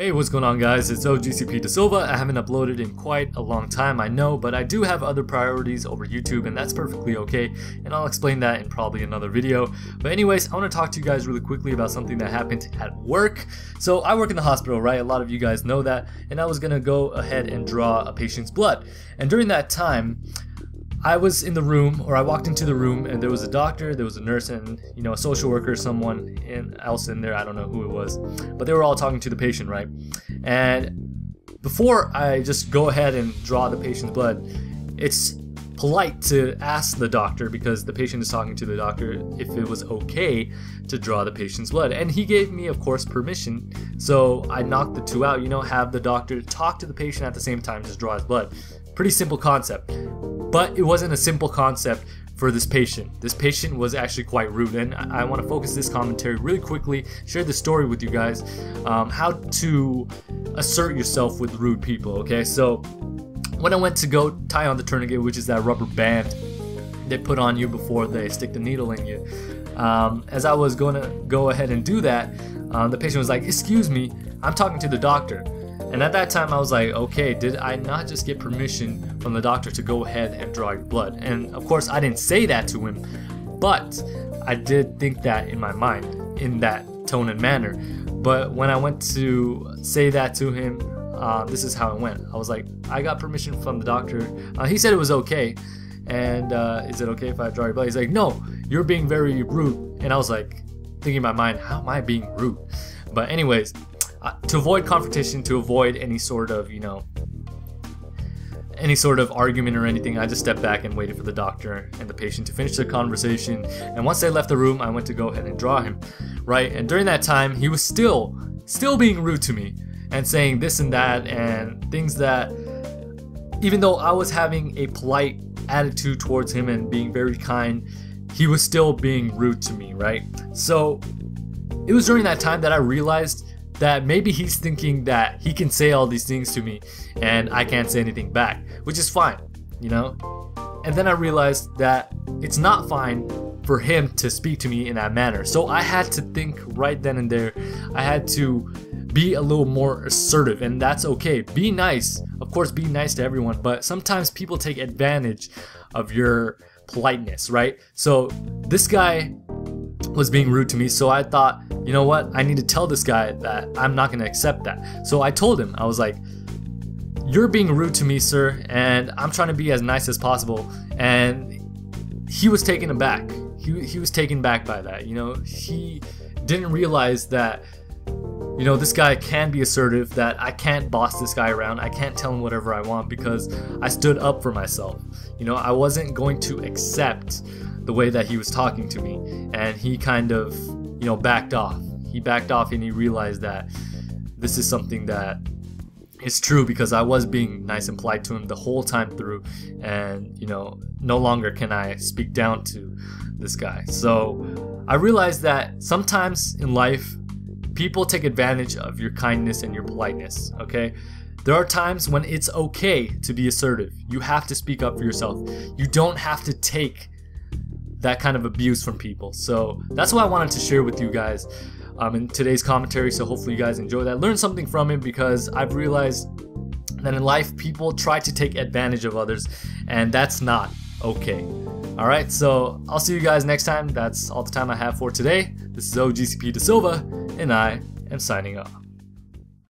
Hey, what's going on, guys? It's OGCP Da Silva. I haven't uploaded in quite a long time, I know, but I do have other priorities over YouTube, and that's perfectly okay, and I'll explain that in probably another video. But anyways, I want to talk to you guys really quickly about something that happened at work. So I work in the hospital, right? A lot of you guys know that, and I was gonna go ahead and draw a patient's blood. And during that time, I was in the room, or I walked into the room, and there was a doctor, there was a nurse, and a social worker, someone else in there. I don't know who it was, but they were all talking to the patient, right? And before I just go ahead and draw the patient's blood, it's polite to ask the doctor, because the patient is talking to the doctor, if it was okay to draw the patient's blood. And he gave me, of course, permission. So I knocked the two out, have the doctor talk to the patient at the same time, just draw his blood. Pretty simple concept. But it wasn't a simple concept for this patient. This patient was actually quite rude, and I want to focus this commentary really quickly, share the story with you guys, how to assert yourself with rude people, okay? So when I went to go tie on the tourniquet, which is that rubber band they put on you before they stick the needle in you, as I was going to go ahead and do that, the patient was like, "Excuse me, I'm talking to the doctor." And at that time I was like, okay, did I not just get permission from the doctor to go ahead and draw your blood? And of course I didn't say that to him, but I did think that in my mind, in that tone and manner. But when I went to say that to him, this is how it went. I was like, I got permission from the doctor. He said it was okay. And is it okay if I draw your blood? He's like, no, you're being very rude. And I was like, thinking in my mind, how am I being rude? But anyways, to avoid confrontation, to avoid any sort of, any sort of argument or anything, I just stepped back and waited for the doctor and the patient to finish the conversation. And once they left the room, I went to go ahead and draw him, right? And during that time, he was still being rude to me and saying this and that and things that, even though I was having a polite attitude towards him and being very kind, he was still being rude to me, right? So it was during that time that I realized that maybe he's thinking that he can say all these things to me and I can't say anything back, which is fine, And then I realized that it's not fine for him to speak to me in that manner. So I had to think right then and there. I had to be a little more assertive, and that's okay. Be nice, of course, be nice to everyone, but sometimes people take advantage of your politeness, right? So this guy was being rude to me, so I thought, you know what, I need to tell this guy that I'm not going to accept that. So I told him, I was like, you're being rude to me, sir, and I'm trying to be as nice as possible. And he was taken aback. He was taken back by that. He didn't realize that this guy can be assertive, that I can't boss this guy around. I can't tell him whatever I want because I stood up for myself. I wasn't going to accept the way that he was talking to me, and he kind of backed off. He backed off and he realized that this is something that is true, because I was being nice and polite to him the whole time through, and no longer can I speak down to this guy. So I realized that sometimes in life people take advantage of your kindness and your politeness, okay? There are times when it's okay to be assertive. You have to speak up for yourself. You don't have to take that kind of abuse from people. So that's what I wanted to share with you guys in today's commentary. So hopefully you guys enjoy that, learn something from it, because I've realized that in life people try to take advantage of others, and that's not okay. Alright, so I'll see you guys next time. That's all the time I have for today. This is OGCP Da Silva, and I am signing off.